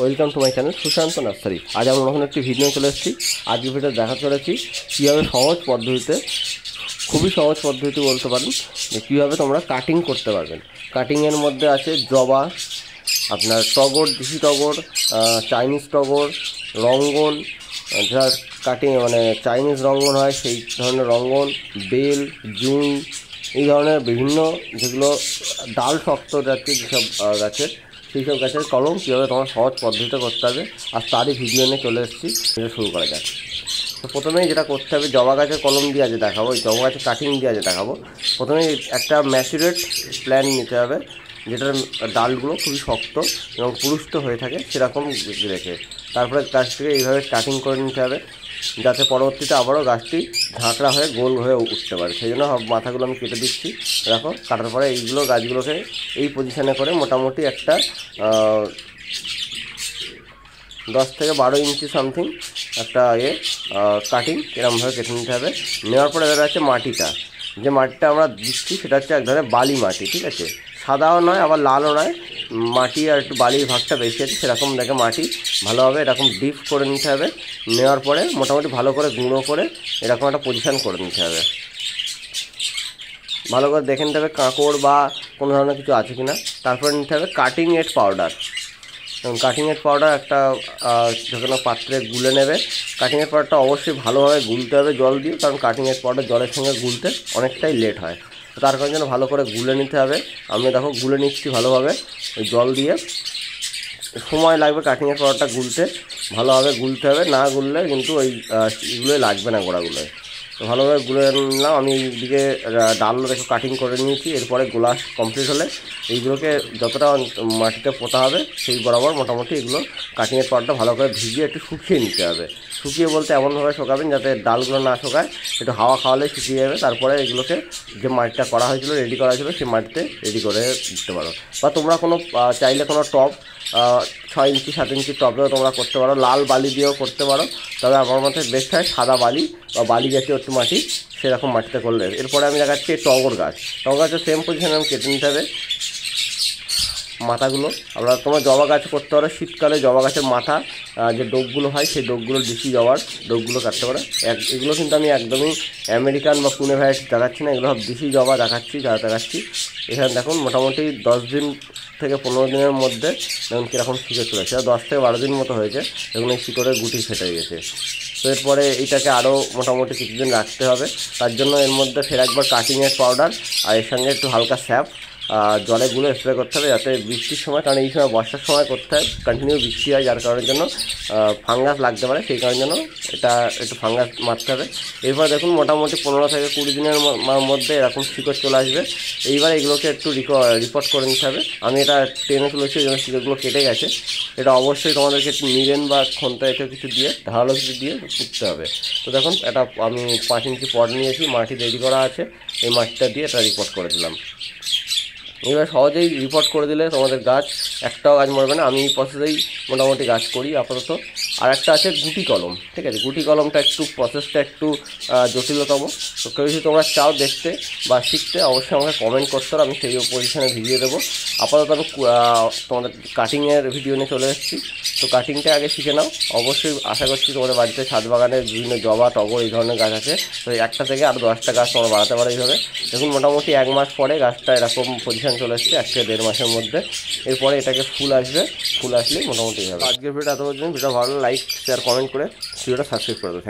Welcome to my channel Sushant nursery. আজ আমরা নতুন একটি ভিডিও চলে এসেছি। আজকে ভিডিও দেখা চলেছি কীভাবে সহজ পদ্ধতিতে, খুবই সহজ পদ্ধতি বলতে পারেন, যে কীভাবে তোমরা কাটিং করতে পারবেন। কাটিংয়ের মধ্যে আছে জবা, আপনার টগর, দেশি টগর, চাইনিজ টগর, রঙ্গন, যার কাটিং মানে চাইনিজ রঙ্গন হয় সেই ধরনের রঙ্গন, বেল, জুঁই, এই ধরনের বিভিন্ন যেগুলো ডাল শক্ত জাতীয় যেসব গাছের, সেই সব গাছের কলম কীভাবে তোমার সহজ পদ্ধতিতে করতে হবে, আর তারই ভিডিও নিয়ে চলে এসেছি। শুরু করা যাক। তো প্রথমেই যেটা করতে হবে, জবা গাছের কলম দিয়ে আজ দেখাবো, জবা গাছের কাটিং দিয়ে আজ দেখাবো। প্রথমেই একটা ম্যাচুরেট প্ল্যান্ট নিতে হবে, যেটার ডালগুলো খুবই শক্ত এবং পুরুষ্ট হয়ে থাকে সেরকম রেখে তারপরে গাছটিকে এইভাবে কাটিং করে নিতে হবে, যাতে পরবর্তীতে আবারও গাছটি ঝাঁকড়া হয়ে গোল হয়ে উঠতে পারে। সেই জন্য মাথাগুলো আমি কেটে দিচ্ছি। দেখো, কাটার পরে এইগুলো গাছগুলোকে এই পজিশানে করে মোটামুটি একটা 10 থেকে 12 ইঞ্চি সামথিং একটা কাটিং এরকমভাবে কেটে নিতে হবে। নেওয়ার পরে দেখা যাচ্ছে মাটিটা, যে মাটিটা আমরা দিচ্ছি সেটা হচ্ছে এক ধরনের বালি মাটি, ঠিক আছে, সাদাও নয় আবার লালও নয়, মাটি আর একটু বালির ভাগটা বেশি আছে, সেরকম দেখে মাটি ভালোভাবে এরকম ডিপ করে নিতে হবে। নেওয়ার পরে মোটামুটি ভালো করে গুঁড়ো করে এরকম একটা পজিশান করে নিতে হবে। ভালো করে দেখে নিতে হবে কাঁকড় বা কোনো ধরনের কিছু আছে কি না। তারপরে নিতে হবে cutting aid powder. Cutting aid powder একটা যখন পাত্রে গুলে নেবে। কাটিং এড পাউডারটা অবশ্যই ভালোভাবে গুলতে হবে জল দিয়ে, কারণ কাটিং এড পাউডার জলের সঙ্গে গুলতে অনেকটাই লেট হয়। তো তার কারণে জন্য ভালো করে গুলে নিতে হবে। আমি দেখো গুলে নিচ্ছি ভালোভাবে ওই জল দিয়ে। সময় লাগবে কাটিংয়ের পাউডারটা গুলতে, ভালোভাবে গুলতে হবে, না গুললে কিন্তু ওই এগুলোই লাগবে না, গোড়াগুলোয়। তো ভালোভাবে গুলে নিলাম। আমি এইদিকে ডালও দেখো কাটিং করে নিয়েছি। এরপরে গোলা কমপ্লিট হলে এইগুলোকে যতটা মাটিতে পোতা হবে সেই বরাবর মোটামুটি এগুলো কাটিংয়ের পাউডারটা ভালো করে ভিজিয়ে একটু শুকিয়ে নিতে হবে। শুকিয়ে বলতে এমনভাবে শুকাবেন যাতে ডালগুলো না শুকায়, একটু হাওয়া খাওয়ালে শুকিয়ে যাবে। তারপরে এগুলোকে যে মাটিটা করা হয়েছিল, রেডি করা হয়েছিল, সেই মাটিতে রেডি করে দিতে পারো। বা তোমরা কোনো চাইলে কোনো টব 6 ইঞ্চি 7 ইঞ্চি টবেও তোমরা করতে পারো, লাল বালি দিয়েও করতে পারো। তবে আমার মতে বেস্ট হয় সাদা বালি বা বালি জাতীয় একটু মাটি, সেরকম মাটিতে করলে। এরপরে আমি দেখাচ্ছি টগর গাছ। টগর গাছের সেম পজিশনে আমি কেটে নিতে হবে মাথাগুলো। আমরা তোমার জবা গাছ করতে পারো, শীতকালে জবা গাছের মাথা যে ডোকগুলো হয় সেই ডোকগুলো, দেশি জবার ডোকগুলো কাটতে পারো। এগুলো কিন্তু আমি একদমই আমেরিকান বা পুনে ভ্যারাইটি দেখাচ্ছি না, এগুলো সব দেশি জবা দেখাচ্ছি, যা দেখাচ্ছি। এখানে দেখুন মোটামুটি 10 দিন থেকে 15 দিনের মধ্যে দেখুন কীরকম শিকড় চলেছে, 10 থেকে 12 দিন মতো হয়েছে। দেখুন এই শিকড়ের গুটি ফেটে গেছে। তো এরপরে এইটাকে আরও মোটামুটি কিছুদিন রাখতে হবে। তার জন্য এর মধ্যে ফের একবার কাটিংয়ের পাউডার আর এর সঙ্গে একটু হালকা স্যাপ জলে গুলো স্প্রে করতে হবে, যাতে বৃষ্টির সময়, কারণ এই সময় বর্ষার সময় করতে হয়, কন্টিনিউ বৃষ্টি হয়, যার কারণের জন্য ফাঙ্গাস লাগতে পারে, সেই কারণের জন্য এটা একটু ফাঙ্গাস মারতে হবে। এরপর দেখুন মোটামুটি 15 থেকে 20 দিনের মধ্যে এরকম শিকড় চলে আসবে। এইবার এগুলোকে একটু রিপোর্ট করে নিতে হবে। আমি এটা টেনে তুলেছি, যেন শিকড়গুলো কেটে গেছে। এটা অবশ্যই তোমাদেরকে একটু নিরেন বা খন্তা এটাও কিছু দিয়ে, ধারালো কিছু দিয়ে পুঁততে হবে। তো দেখুন এটা আমি 5 ইঞ্চি পট নিয়েছি, মাটি রেডি করা আছে, এই মাটিটা দিয়ে এটা রিপোর্ট করে দিলাম। এবার সহজেই রিপোর্ট করে দিলে তোমাদের গাছ একটাও গাছ মরবে না। আমি এই প্রসেসেই মোটামুটি গাছ করি আপাতত। আর একটা আছে গুটি কলম, ঠিক আছে। গুটি কলমটা একটু প্রসেসটা একটু জটিলতম। তো কেউ যদি তোমরা চাও দেখতে বা শিখতে, অবশ্যই আমাকে কমেন্ট করতে হবে, আমি সেই পজিশনে ভিডিও দেবো। আপাতত আমি তোমাদের কাটিংয়ের ভিডিও নিয়ে চলে এসেছি। তো কাটিংটা আগে শিখে নাও। অবশ্যই আশা করছি তোমাদের বাড়িতে ছাদ বাগানের বিভিন্ন জবা, টগর এই ধরনের গাছ আছে, তো একটা থেকে আরও 10টা গাছ তোমরা বাড়াতে পারো এইভাবে। দেখুন মোটামুটি 1 মাস পরে গাছটা এরকম পজিশন চলে এসছে, 1 থেকে 1.5 মাসের মধ্যে। এরপরে এটাকে ফুল আসবে, ফুল আসলেই মোটামুটি হবে। আজকের ভিডিওটা এত পর্যন্ত। ভিডিও ভালো লাইক, শেয়ার, কমেন্ট করে ভিডিওটা সাবস্ক্রাইব করে দেবো।